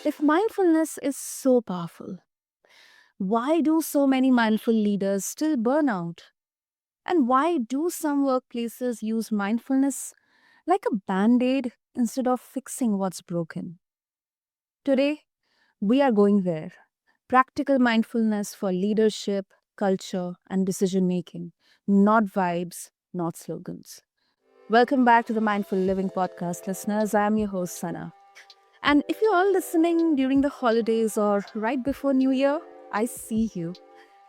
If mindfulness is so powerful, why do so many mindful leaders still burn out? And why do some workplaces use mindfulness like a band aid instead of fixing what's broken? Today, we are going there. Practical mindfulness for leadership, culture, and decision making, not vibes, not slogans. Welcome back to the Mindful Living podcast, listeners. I'm your host, Sana. And if you're all listening during the holidays or right before New Year, I see you.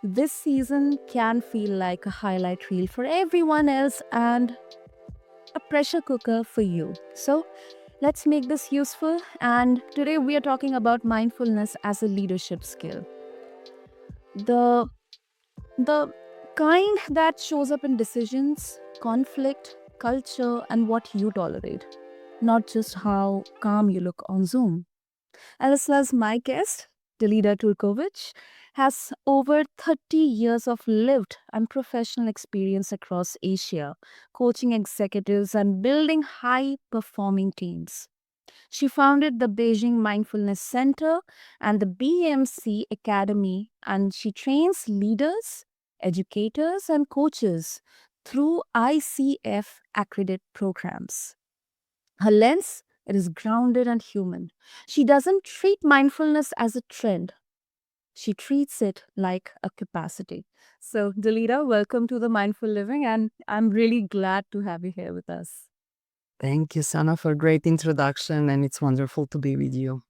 This season can feel like a highlight reel for everyone else and a pressure cooker for you. So let's make this useful. And today we are talking about mindfulness as a leadership skill. The the kind that shows up in decisions, conflict, culture, and what you tolerate, not just how calm you look on Zoom. As well as my guest, Dalida Turkovic, has over 30 years of lived and professional experience across Asia, coaching executives and building high performing teams. She founded the Beijing Mindfulness Center and the BMC Academy, and she trains leaders, educators, and coaches through ICF-accredited programs. Her lens, it is grounded and human. She doesn't treat mindfulness as a trend. She treats it like a capacity. So, Dalida, welcome to the Mindful Living, and I'm really glad to have you here with us. Thank you, Sana, for a great introduction, and it's wonderful to be with you.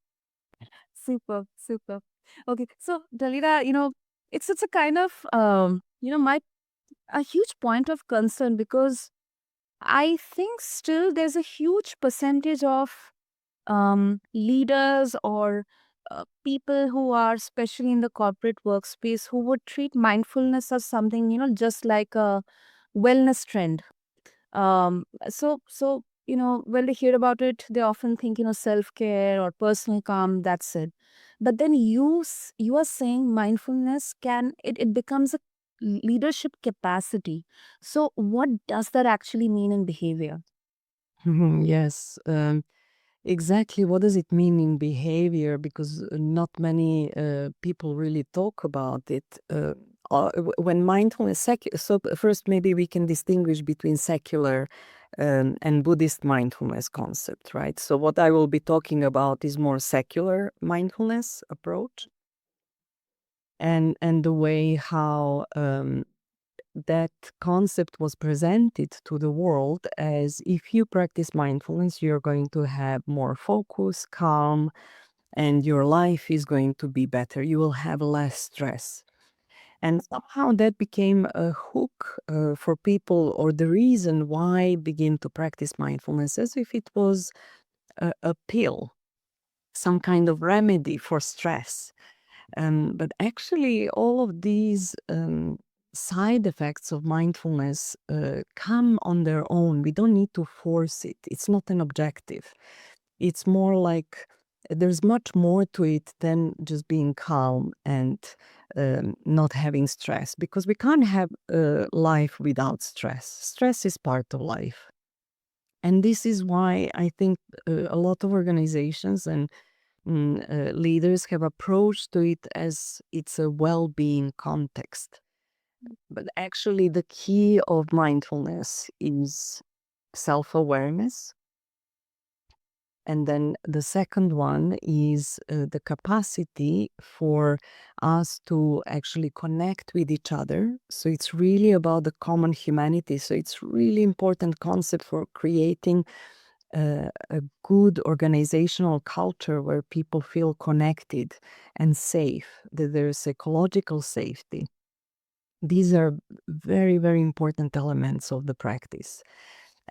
Super, super. Okay, so Dalida, it's a kind of my a huge point of concern because I think still there's a huge percentage of leaders or people who are especially in the corporate workspace who would treat mindfulness as something just like a wellness trend. So when they hear about it, they often think self-care or personal calm, that's it. But then you are saying mindfulness it becomes a leadership capacity. So what does that actually mean in behavior? Yes, exactly. What does it mean in behavior? Because not many people really talk about it. When mindfulness, first maybe we can distinguish between secular and Buddhist mindfulness concept, right? So what I will be talking about is more secular mindfulness approach, and the way how that concept was presented to the world as if you practice mindfulness, you're going to have more focus, calm, and your life is going to be better. You will have less stress. And somehow that became a hook for people, or the reason why begin to practice mindfulness, as if it was a pill, some kind of remedy for stress. But actually, all of these side effects of mindfulness come on their own. We don't need to force it. It's not an objective. It's more like there's much more to it than just being calm and not having stress, because we can't have life without stress. Stress is part of life. And this is why I think a lot of organizations and leaders have approached to it as it's a well-being context. But actually, the key of mindfulness is self-awareness. And then the second one is the capacity for us to actually connect with each other. So it's really about the common humanity. So it's really important concept for creating a good organizational culture where people feel connected and safe, that there's ecological safety. These are very, very important elements of the practice.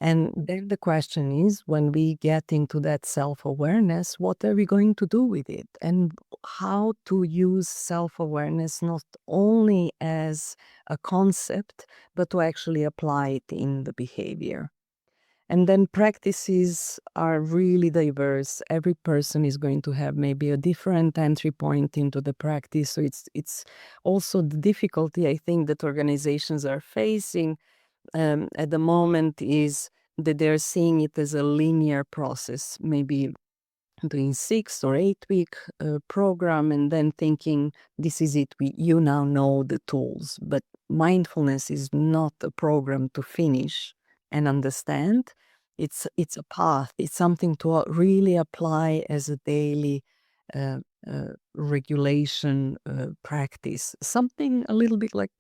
And then the question is, when we get into that self awareness, what are we going to do with it? And how to use self awareness not only as a concept, but to actually apply it in the behavior. And then practices are really diverse. Every person is going to have maybe a different entry point into the practice. So it's also the difficulty I think that organizations are facing at the moment is that they're seeing it as a linear process. Maybe doing 6 or 8 week program and then thinking this is it, you now know the tools. But mindfulness is not a program to finish and understand. It's a path. It's something to really apply as a daily uh, regulation practice. Something a little bit like,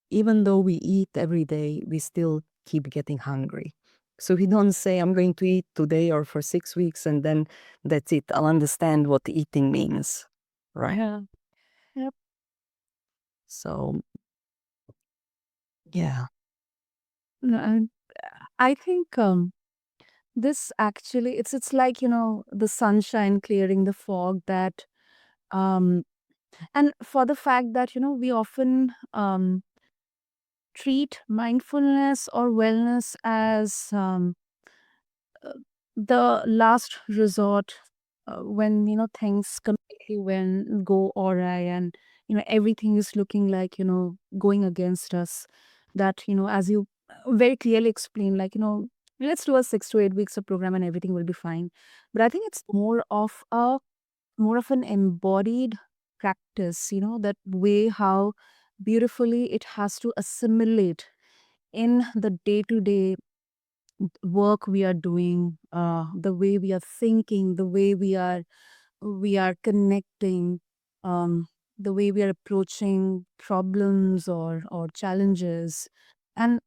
even though we eat every day, we still keep getting hungry. So we don't say, I'm going to eat today or for 6 weeks and then that's it. I'll understand what eating means. Right. Yeah. Yep. So, yeah. No, and I think this actually it's like, the sunshine clearing the fog, that um and for the fact that, we often treat mindfulness or wellness as uh, the last resort, when, things completely when go awry, and everything is looking like, going against us. That, as you very clearly explained, like, let's do a 6 to 8 weeks of program and everything will be fine. But I think it's more of an embodied practice, that way how beautifully it has to assimilate in the day to day work we are doing, the way we are thinking, the way we are connecting, um, the way we are approaching problems or challenges. And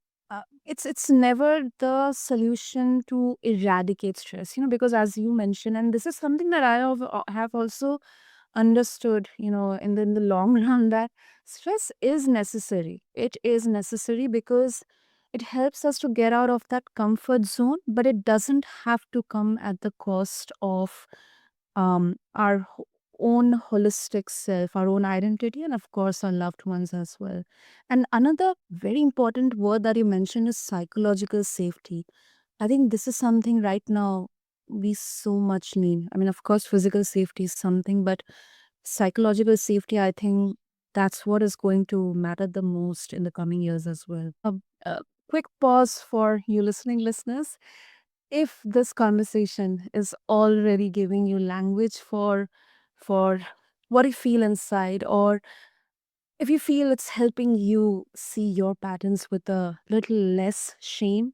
it's never the solution to eradicate stress, because as you mentioned, and this is something that I have also understood, in the long run, that stress is necessary. It is necessary because it helps us to get out of that comfort zone, but it doesn't have to come at the cost of our own holistic self, our own identity, and of course, our loved ones as well. And another very important word that you mentioned is psychological safety. I think this is something right now we so much need. I mean, of course, physical safety is something, but psychological safety, I think that's what is going to matter the most in the coming years as well. A quick pause for you listening, listeners. If this conversation is already giving you language for what you feel inside, or if you feel it's helping you see your patterns with a little less shame,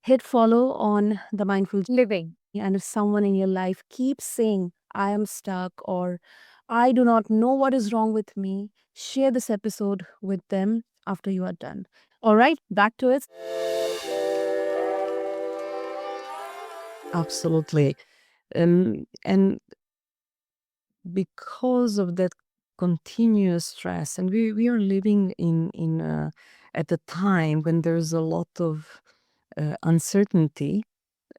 hit follow on the Mindful Living. And if someone in your life keeps saying, I am stuck, or I do not know what is wrong with me, share this episode with them after you are done. All right, back to it. Absolutely. And because of that continuous stress, and we are living in at a time when there's a lot of uncertainty.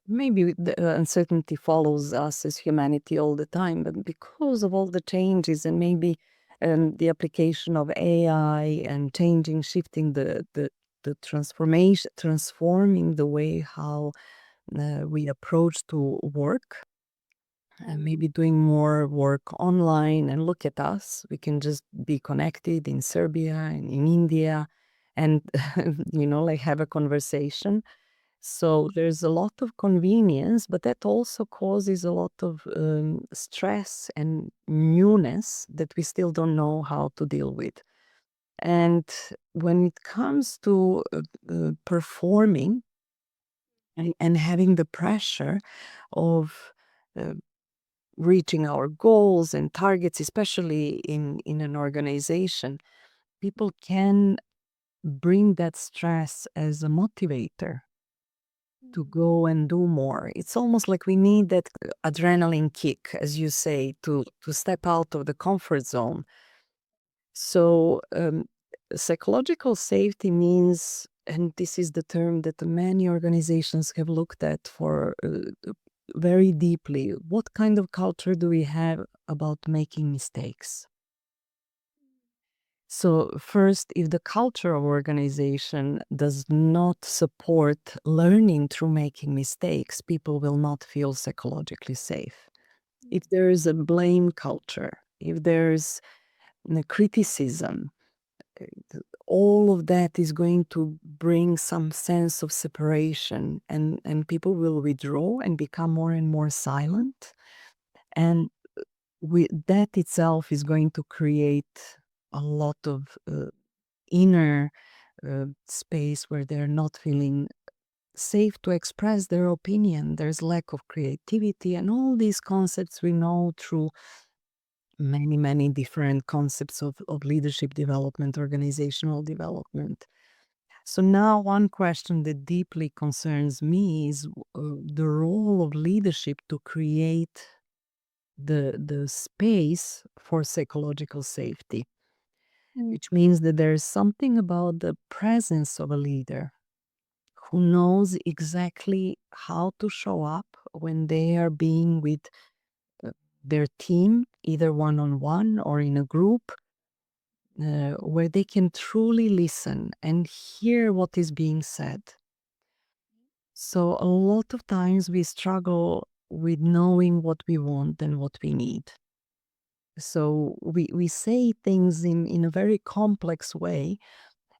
Maybe the uncertainty follows us as humanity all the time, but because of all the changes and maybe the application of AI and changing, shifting the transformation, transforming the way how we approach to work, and maybe doing more work online. And look at us, we can just be connected in Serbia and in India and like have a conversation. So there's a lot of convenience, but that also causes a lot of stress and newness that we still don't know how to deal with. And when it comes to performing and having the pressure of uh, reaching our goals and targets, especially in an organization, people can bring that stress as a motivator to go and do more. It's almost like we need that adrenaline kick, as you say, to step out of the comfort zone. So psychological safety means, and this is the term that many organizations have looked at for very deeply. What kind of culture do we have about making mistakes? So, first, if the culture of organization does not support learning through making mistakes, people will not feel psychologically safe. If there is a blame culture, if there's criticism, all of that is going to bring some sense of separation, and people will withdraw and become more and more silent. And that itself is going to create a lot of inner space where they're not feeling safe to express their opinion. There's lack of creativity, and all these concepts we know through many, many different concepts of leadership development, organizational development. So now one question that deeply concerns me is the role of leadership to create the space for psychological safety, Mm. which means that there's something about the presence of a leader who knows exactly how to show up when they are being with uh, their team, either one on one or in a group, where they can truly listen and hear what is being said. So, a lot of times we struggle with knowing what we want and what we need. So, we say things in a very complex way.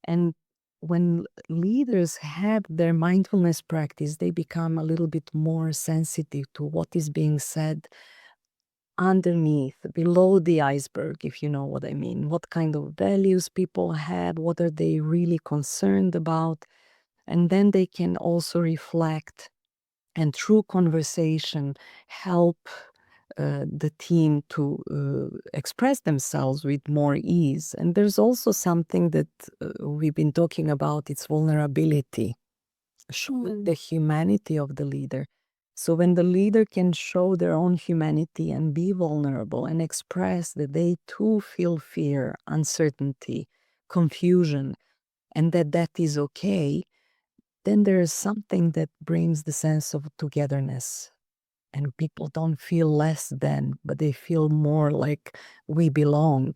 And when leaders have their mindfulness practice, they become a little bit more sensitive to what is being said underneath, below the iceberg, if you know what I mean. What kind of values people have, what are they really concerned about? And then they can also reflect and through conversation help the team to express themselves with more ease. And there's also something that we've been talking about, it's vulnerability, showing Mm. the humanity of the leader. So when the leader can show their own humanity and be vulnerable and express that they too feel fear, uncertainty, confusion, and that is okay, then there is something that brings the sense of togetherness. And people don't feel less than, but they feel more like we belong.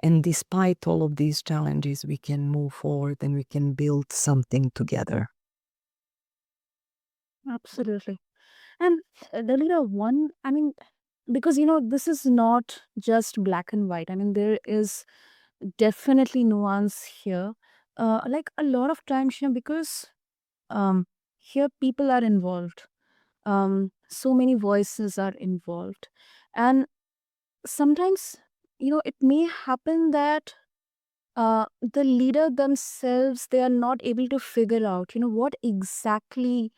And despite all of these challenges, we can move forward and we can build something together. Absolutely. And the leader one, I mean, because this is not just black and white. I mean, there is definitely nuance here. Like a lot of times, because um, here people are involved. So many voices are involved, and sometimes it may happen that the leader themselves, they are not able to figure out what exactly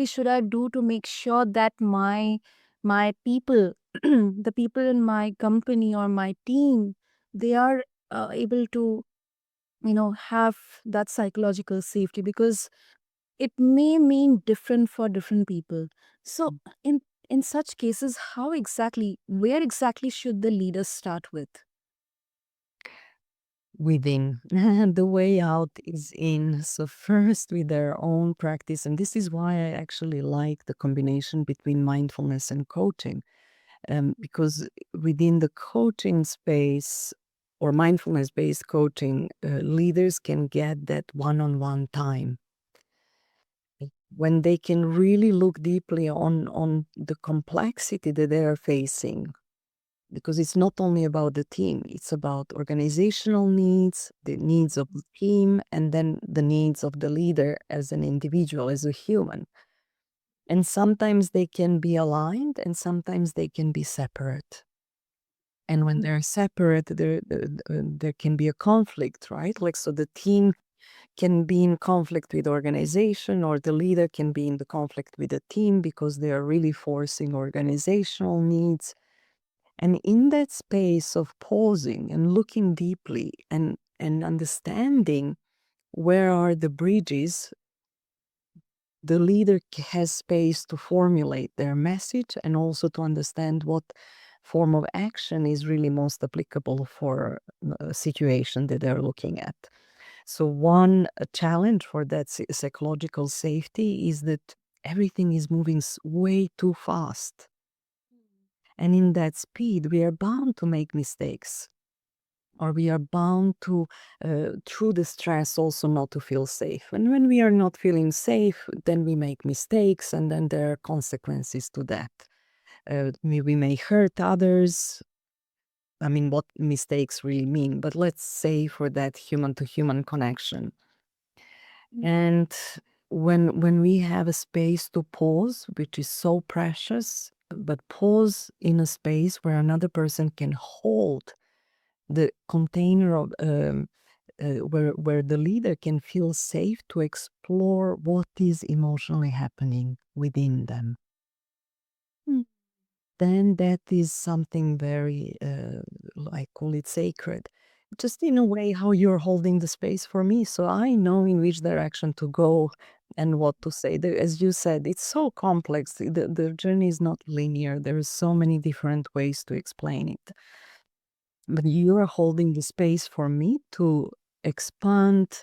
should I do to make sure that my people the people in my company or my team, they are able to have that psychological safety, because it may mean different for different people. So in such cases, where exactly should the leader start with? Within. The way out is in. So, first with their own practice. And this is why I actually like the combination between mindfulness and coaching. Because within the coaching space or mindfulness based coaching, leaders can get that one on one time when they can really look deeply on the complexity that they are facing, because it's not only about the team, it's about organizational needs, the needs of the team, and then the needs of the leader as an individual, as a human. And sometimes they can be aligned and sometimes they can be separate. And when they're separate, there can be a conflict, right? Like, so the team can be in conflict with organization, or the leader can be in the conflict with the team because they are really forcing organizational needs. And in that space of pausing and looking deeply and understanding where are the bridges, the leader has space to formulate their message and also to understand what form of action is really most applicable for a situation that they're looking at. So one challenge for that psychological safety is that everything is moving way too fast. And in that speed, we are bound to make mistakes, or we are bound to, through the stress, also not to feel safe. And when we are not feeling safe, then we make mistakes, and then there are consequences to that. We may hurt others, I mean, what mistakes really mean, but let's say for that human to human connection. And when we have a space to pause, which is so precious, but pause in a space where another person can hold the container of where the leader can feel safe to explore what is emotionally happening within them, Mm. then that is something very, I call it sacred. Just in a way, how you're holding the space for me. So I know in which direction to go and what to say. As you said, it's so complex. The journey is not linear. There are so many different ways to explain it. But you are holding the space for me to expand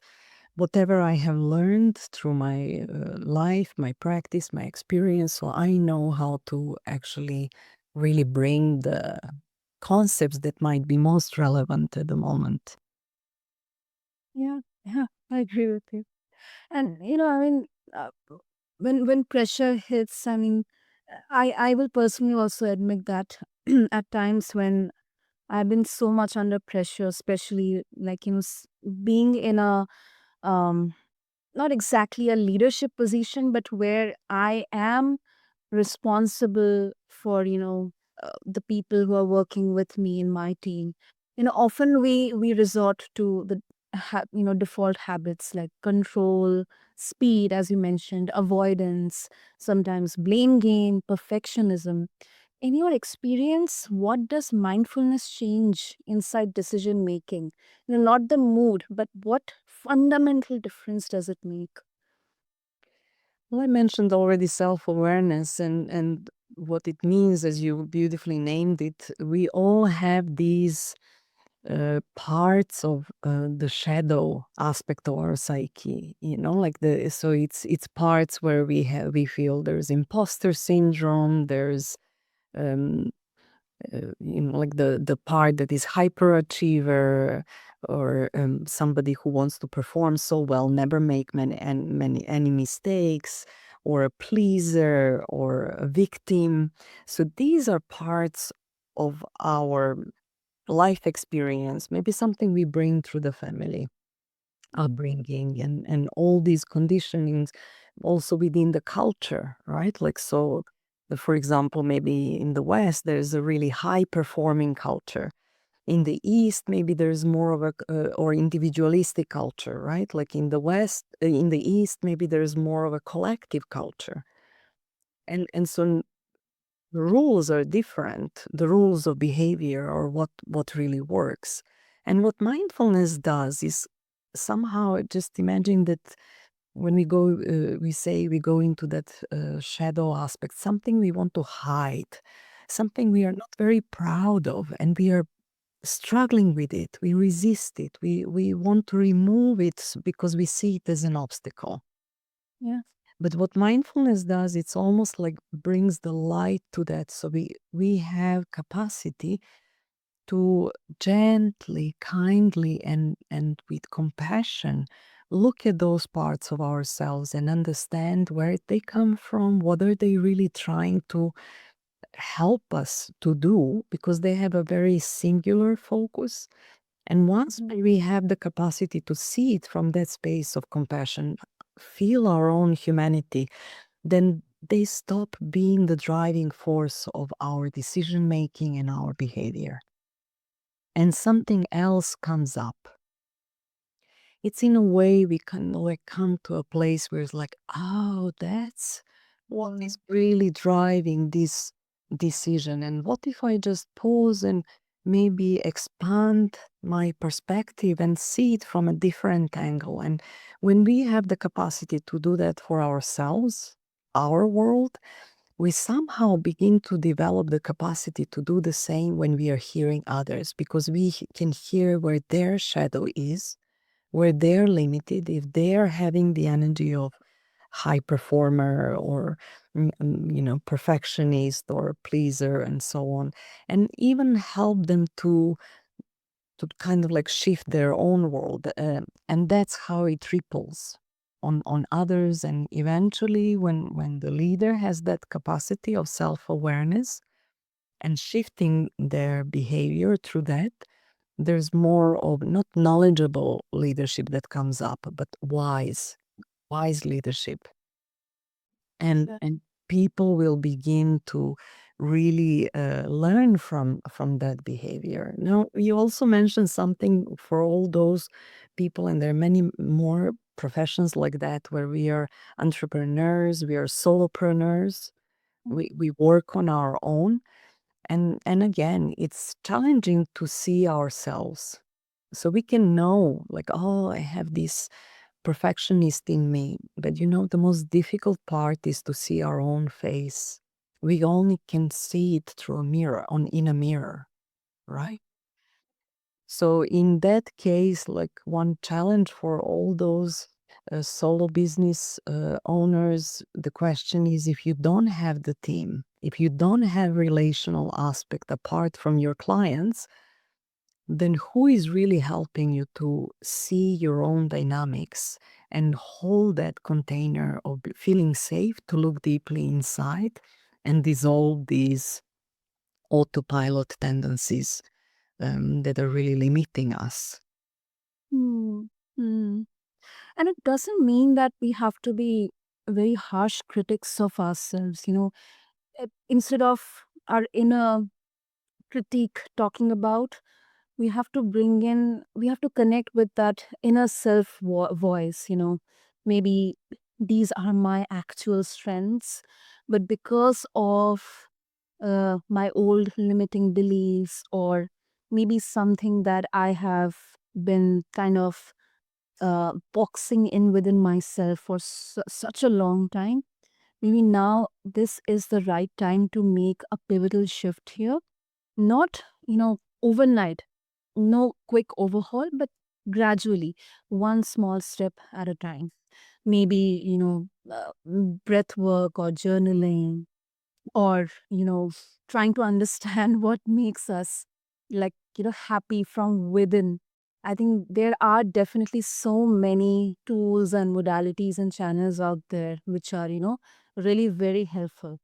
whatever I have learned through my life, my practice, my experience. So I know how to actually really bring the concepts that might be most relevant at the moment. Yeah, yeah, I agree with you. And I mean, when pressure hits, I mean, I will personally also admit that at times when I've been so much under pressure, especially like being in a um not exactly a leadership position, but where I am responsible for the people who are working with me in my team. Often we resort to the default habits like control, speed, as you mentioned, avoidance, sometimes blame game, perfectionism. In your experience, what does mindfulness change inside decision making? Not the mood, but what fundamental difference does it make? Well, I mentioned already self-awareness and what it means, as you beautifully named it. We all have these parts of the shadow aspect of our psyche, like so it's parts where we feel there's imposter syndrome, there's um like the part that is hyperachiever, or somebody who wants to perform so well, never make many any mistakes, or a pleaser, or a victim. So these are parts of our life experience, maybe something we bring through the family upbringing, and all these conditionings also within the culture, right? Like, so for example, maybe in the West there's a really high performing culture. In the East, maybe there's more of a or individualistic culture, right? Like in the West, in the East, maybe there's more of a collective culture. And so the rules are different. The rules of behavior, or what really works. And what mindfulness does is somehow just imagine that when we go, we say we go into that shadow aspect, something we want to hide, something we are not very proud of, and we are struggling with it. We resist it. We want to remove it because we see it as an obstacle. Yeah. But what mindfulness does, it's almost like brings the light to that. So we have capacity to gently, kindly, and with compassion look at those parts of ourselves and understand where they come from, what are they really trying to help us to do, because they have a very singular focus. And once we have the capacity to see it from that space of compassion, feel our own humanity, then they stop being the driving force of our decision making and our behavior. And something else comes up. It's in a way we can like come to a place where it's like, oh, that's what is really driving this decision. And what if I just pause and maybe expand my perspective and see it from a different angle? And when we have the capacity to do that for ourselves, our world, we somehow begin to develop the capacity to do the same when we are hearing others, because we can hear where their shadow is, where they're limited, if they're having the energy of high performer, or perfectionist or pleaser and so on, and even help them to kind of like shift their own world, and that's how it ripples on others. And eventually, when the leader has that capacity of self-awareness, and shifting their behavior through that, there's more of not knowledgeable leadership that comes up, but wise leadership. And people will begin to really learn from that behavior. Now, you also mentioned something for all those people, and there are many more professions like that where we are entrepreneurs, we are solopreneurs, we work on our own. And again, it's challenging to see ourselves. So we can know, like, oh, I have this perfectionist in me. But the most difficult part is to see our own face. We only can see it through a mirror, in a mirror, right? So in that case, like one challenge for all those solo business owners, the question is, if you don't have the team, if you don't have relational aspect apart from your clients, then who is really helping you to see your own dynamics and hold that container of feeling safe to look deeply inside and dissolve these autopilot tendencies that are really limiting us? Hmm. Hmm. And it doesn't mean that we have to be very harsh critics of ourselves. Instead of our inner critique talking about, we have to connect with that inner self voice. Maybe these are my actual strengths, but because of my old limiting beliefs, or maybe something that I have been kind of boxing in within myself for such a long time. Maybe now this is the right time to make a pivotal shift here. Not, overnight, no quick overhaul, but gradually, one small step at a time. Maybe, breath work or journaling, or trying to understand what makes us, like, happy from within. I think there are definitely so many tools and modalities and channels out there which are really very helpful.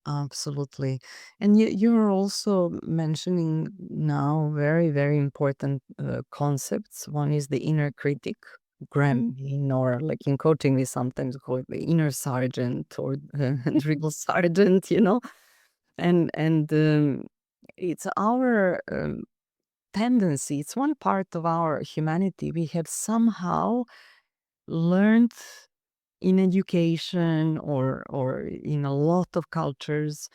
Absolutely. And you're also mentioning now very, very important concepts. One is the inner critic, Mhm. Gremlin, or like in coaching, we sometimes call it the inner sergeant or drill sergeant, and it's our tendency. It's one part of our humanity. We have somehow learned in education or in a lot of cultures,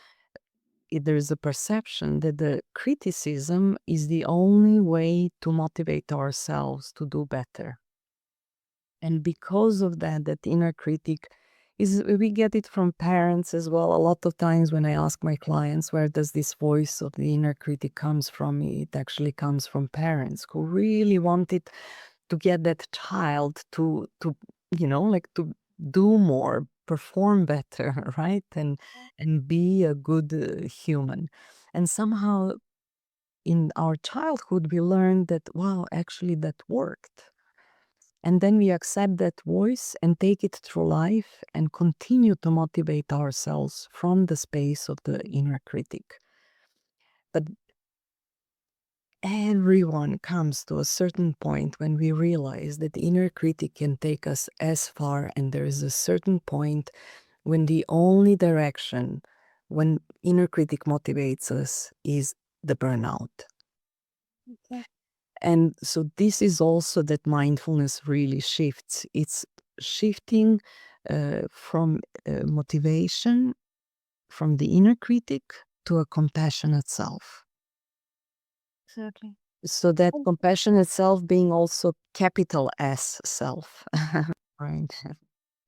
there's a perception that the criticism is the only way to motivate ourselves to do better. And because of that, that inner critic is, we get it from parents as well. A lot of times when I ask my clients, where does this voice of the inner critic comes from? It actually comes from parents who really wanted to get that child to like to do more, perform better, right? And be a good human. And somehow in our childhood we learned that, wow, actually that worked. And then we accept that voice and take it through life and continue to motivate ourselves from the space of the inner critic. But everyone comes to a certain point when we realize that the inner critic can take us as far, and there is a certain point when the only direction when inner critic motivates us is the burnout. Yeah. And so this is also that mindfulness really shifts. It's shifting from motivation from the inner critic to a compassionate self. Exactly. So that compassionate self being also capital S self. Right.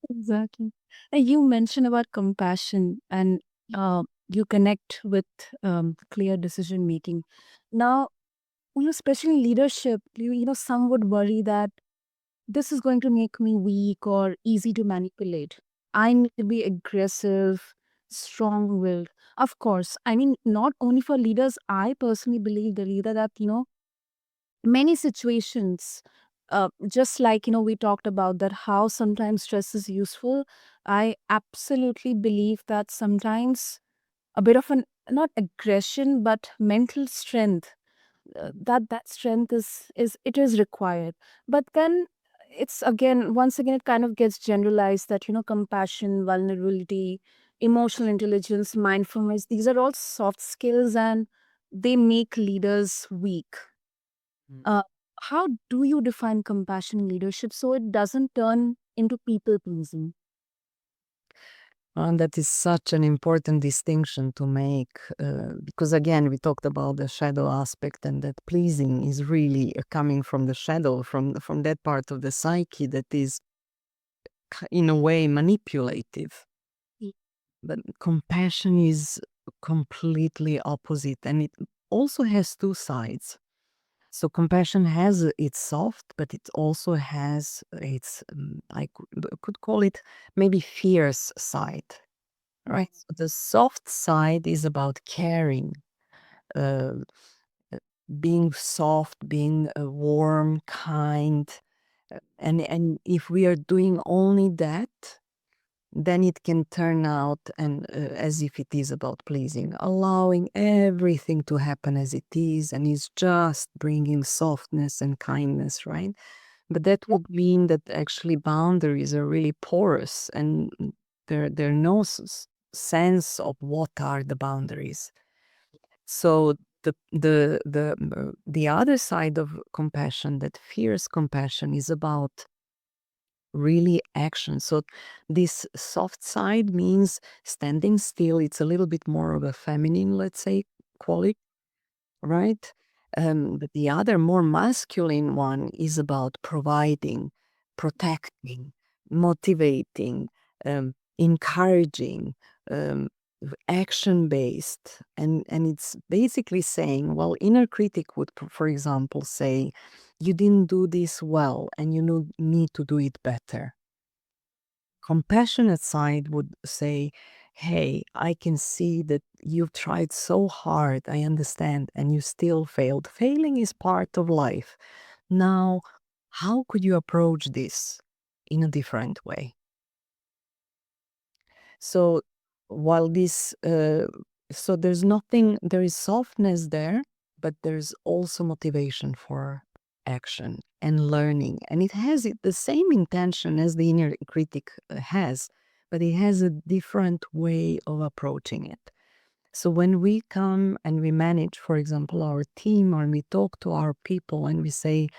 Exactly. And you mentioned about compassion, and you connect with clear decision making. Now, especially leadership, some would worry that this is going to make me weak or easy to manipulate. I need to be aggressive, strong willed. Of course, I mean, not only for leaders, I personally believe the leader that, many situations, just like, we talked about that, how sometimes stress is useful. I absolutely believe that sometimes a bit of an not aggression but mental strength. That strength is it is required. But then it's again, once again, it kind of gets generalized that, compassion, vulnerability, emotional intelligence, mindfulness, these are all soft skills and they make leaders weak. Mm. uh, how do you define compassion leadership so it doesn't turn into people pleasing? And that is such an important distinction to make because, again, we talked about the shadow aspect, and that pleasing is really coming from the shadow, from that part of the psyche that is, in a way, manipulative. But compassion is completely opposite, and it also has two sides. So compassion has its soft, but it also has its, I could call it maybe fierce side, right? So the soft side is about caring, uh, uh, being soft, being warm, kind, and if we are doing only that, then it can turn out and as if it is about pleasing, allowing everything to happen as it is, and is just bringing softness and kindness, right? But that would mean that actually boundaries are really porous, and there are no sense of what are the boundaries. So the other side of compassion, that fierce compassion, is about really action. So this soft side means standing still. It's a little bit more of a feminine, let's say, quality, right? But the other more masculine one is about providing, protecting, motivating, encouraging, action based, and it's basically saying, well, inner critic would, for example, say, you didn't do this well, and you need to do it better. Compassionate side would say, hey, I can see that you've tried so hard, I understand, and you still failed. Failing is part of life. Now, how could you approach this in a different way? So, while this, so there's nothing, there is softness there, but there's also motivation for action and learning. And it has the same intention as the inner critic has, but it has a different way of approaching it. So when we come and we manage, for example, our team, or we talk to our people and we say,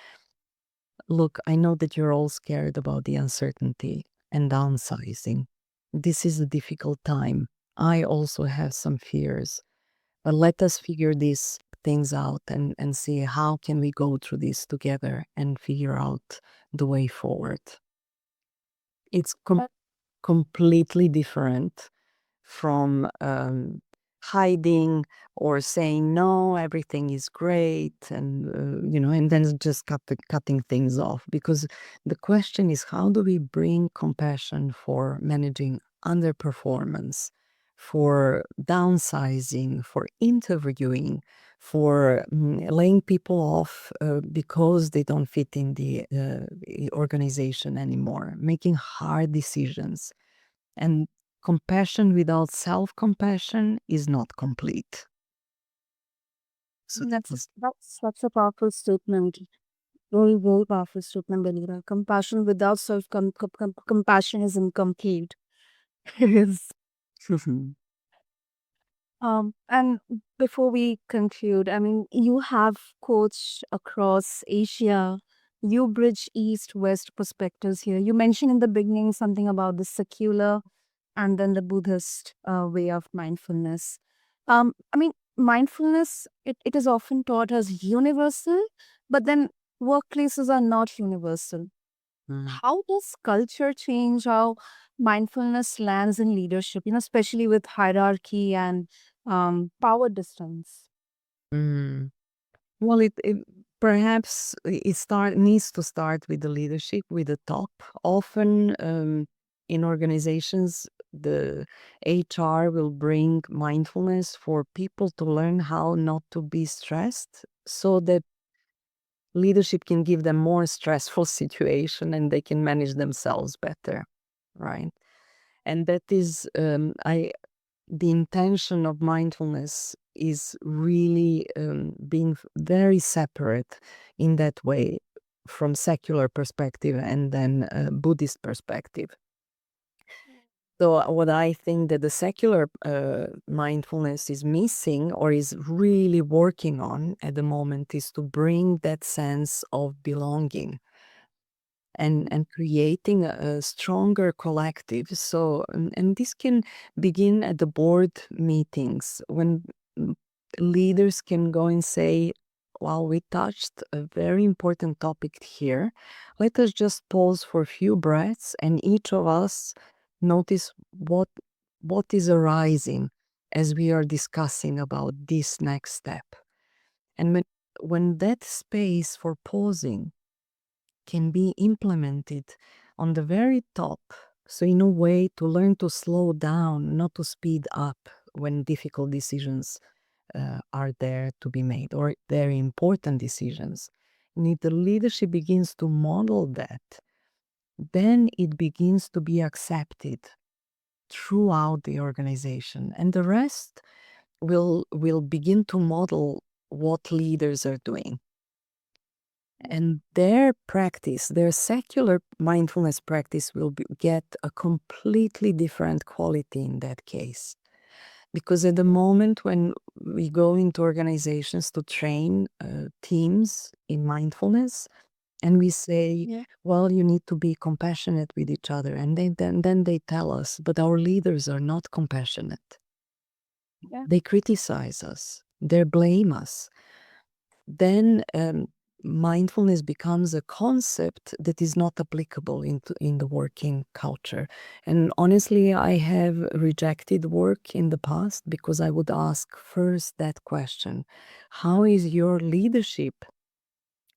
look, I know that you're all scared about the uncertainty and downsizing. This is a difficult time. I also have some fears, but let us figure these things out and see how can we go through this together and figure out the way forward. It's completely different from hiding or saying no, everything is great, and and then just cutting things off. Because the question is, how do we bring compassion for managing underperformance, for downsizing, for interviewing, for laying people off because they don't fit in the organization anymore, making hard decisions. And compassion without self-compassion is not complete. So That's a powerful statement. Very, very powerful statement, Dalida. Compassion without compassion is incomplete. Yes. And before we conclude, I mean, you have coached across Asia. You bridge East-West perspectives here. You mentioned in the beginning something about the secular and then the Buddhist way of mindfulness. I mean, mindfulness, it is often taught as universal, but then workplaces are not universal. Mm. How does culture change how mindfulness lands in leadership, especially with hierarchy and power distance? Mm. Well, it perhaps it needs to start with the leadership, with the top. Often in organizations, the HR will bring mindfulness for people to learn how not to be stressed, so that leadership can give them more stressful situation and they can manage themselves better, right? And that is, I the intention of mindfulness is really being very separate in that way from secular perspective and then Buddhist perspective. So what I think that the secular mindfulness is missing or is really working on at the moment is to bring that sense of belonging and creating a stronger collective. So and this can begin at the board meetings when mm, leaders can go and say, "Well, we touched a very important topic here. Let us just pause for a few breaths, and each of us notice what is arising as we are discussing about this next step." And when that space for pausing can be implemented on the very top. So, in a way, to learn to slow down, not to speed up when difficult decisions are there to be made or very important decisions. And if the leadership begins to model that, then it begins to be accepted throughout the organization. And the rest will begin to model what leaders are doing. And their practice, their secular mindfulness practice will get a completely different quality in that case. Because at the moment when we go into organizations to train teams in mindfulness, and we say, Yeah. well, you need to be compassionate with each other. And then they tell us, but our leaders are not compassionate. Yeah. They criticize us, they blame us. Then mindfulness becomes a concept that is not applicable in the working culture. And honestly, I have rejected work in the past because I would ask first that question: how is your leadership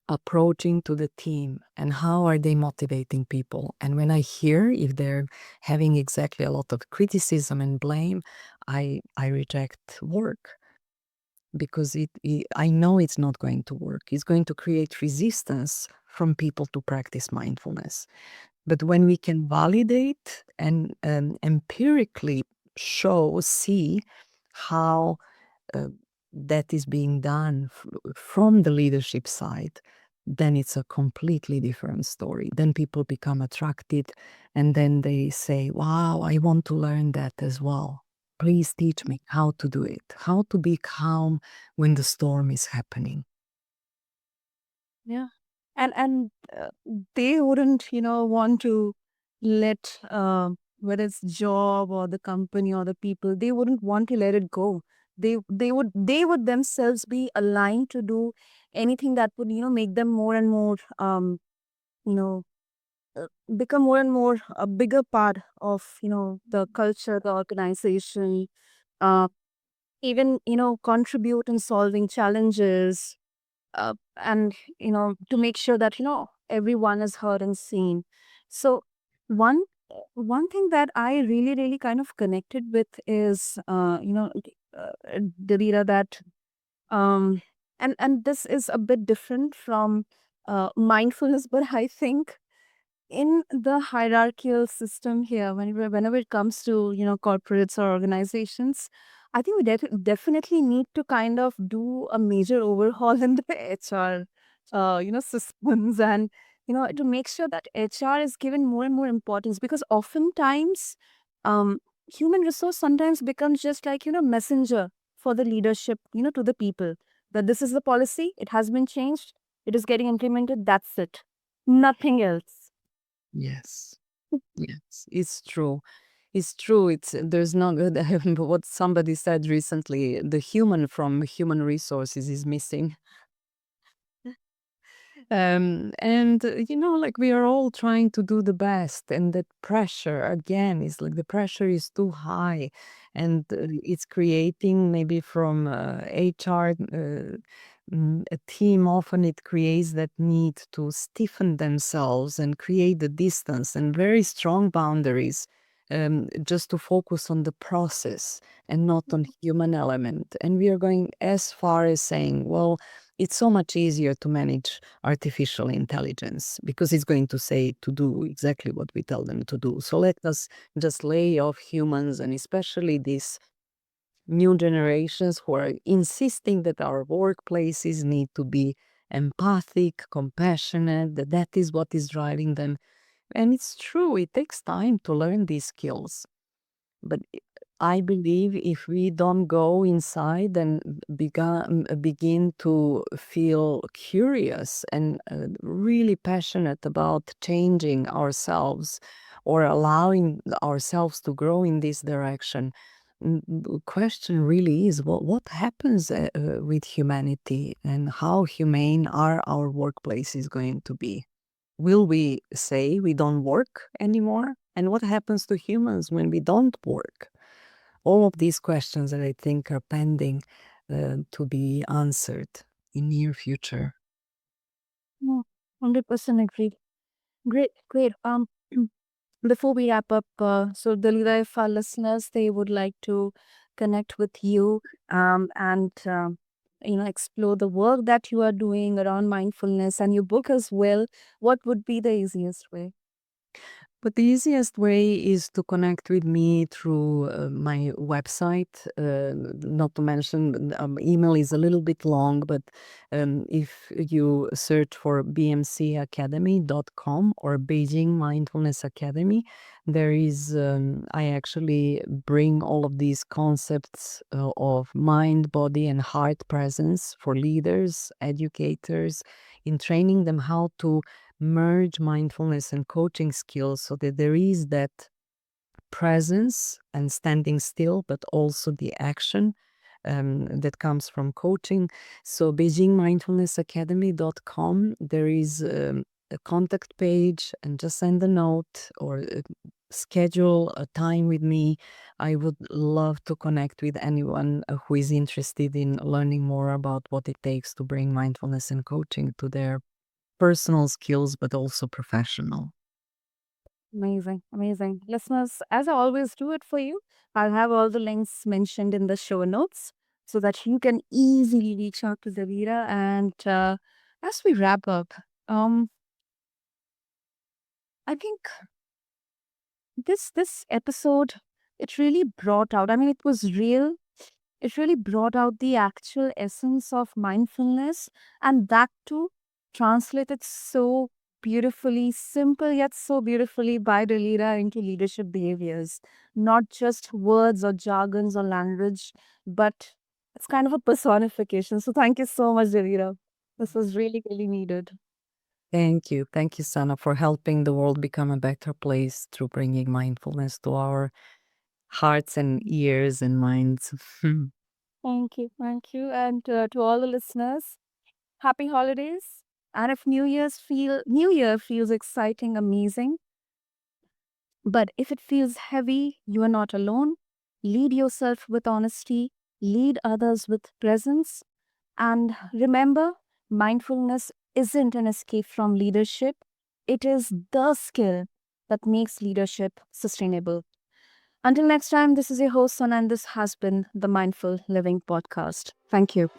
approaching to the team, and how are they motivating people? And when I hear if they're having exactly a lot of criticism and blame, I reject work because I know it's not going to work. It's going to create resistance from people to practice mindfulness. But when we can validate and empirically see how uh, that is being done from the leadership side, then it's a completely different story. Then people become attracted and then they say, wow, I want to learn that as well. Please teach me how to do it, how to be calm when the storm is happening. Yeah. And they wouldn't, want to let, whether it's job or the company or the people, they wouldn't want to let it go. They would themselves be aligned to do anything that would, make them more and more, you know, become more and more a bigger part of, the culture, the organization, uh, even, contribute in solving challenges, and to make sure that everyone is heard and seen. So one one thing that I really really kind of connected with is Dalida, that um and this is a bit different from mindfulness, but I think in the hierarchical system here, whenever it comes to corporates or organizations, I think we definitely need to kind of do a major overhaul in the HR systems, and to make sure that HR is given more and more importance, because oftentimes um human resource sometimes becomes just like messenger for the leadership, to the people, that this is the policy, it has been changed, it is getting implemented, that's it, nothing else. Yes. Yes, it's true. It's true. It's there's not what somebody said recently. The human from human resources is missing. And like we are all trying to do the best, and that pressure again is like the pressure is too high, and it's creating maybe from HR. A team often it creates that need to stiffen themselves and create the distance and very strong boundaries, just to focus on the process and not on human element. And we are going as far as saying, well, it's so much easier to manage artificial intelligence because it's going to say to do exactly what we tell them to do. So let us just lay off humans, and especially this new generations who are insisting that our workplaces need to be empathic, compassionate, that is what is driving them. And it's true, it takes time to learn these skills. But I believe if we don't go inside and begin to feel curious and really passionate about changing ourselves or allowing ourselves to grow in this direction, the question really is what happens with humanity and how humane are our workplaces going to be? Will we say we don't work anymore? And what happens to humans when we don't work? All of these questions that I think are pending to be answered in near future. No, 100% agreed. Great, great. Before we wrap up, so Dalida, if our listeners they would like to connect with you, and explore the work that you are doing around mindfulness and your book as well, what would be the easiest way? But the easiest way is to connect with me through my website. Not to mention, email is a little bit long, but if you search for bmcacademy.com or Beijing Mindfulness Academy, there is, I actually bring all of these concepts of mind, body, and heart presence for leaders, educators, in training them how to merge mindfulness and coaching skills so that there is that presence and standing still, but also the action that comes from coaching. So beijingmindfulnessacademy.com, there is a contact page, and just send a note or schedule a time with me. I would love to connect with anyone who is interested in learning more about what it takes to bring mindfulness and coaching to their personal skills, but also professional. Amazing, amazing. Listeners, as I always do it for you, I'll have all the links mentioned in the show notes so that you can easily reach out to Davira. And as we wrap up, um, I think this episode, it really brought out, I mean, it was real. It really brought out the actual essence of mindfulness, and that too translated so beautifully, simple yet so beautifully by Dalida into leadership behaviors. Not just words or jargons or language, but it's kind of a personification. So thank you so much, Dalida. This was really, really needed. Thank you. Thank you, Sana, for helping the world become a better place through bringing mindfulness to our hearts and ears and minds. Thank you. Thank you. And to all the listeners, happy holidays. And if New Year feels exciting, amazing, but if it feels heavy, you are not alone. Lead yourself with honesty, lead others with presence, and remember, mindfulness isn't an escape from leadership. It is the skill that makes leadership sustainable. Until next time, this is your host, Sana, and this has been the Mindful Living Podcast. Thank you.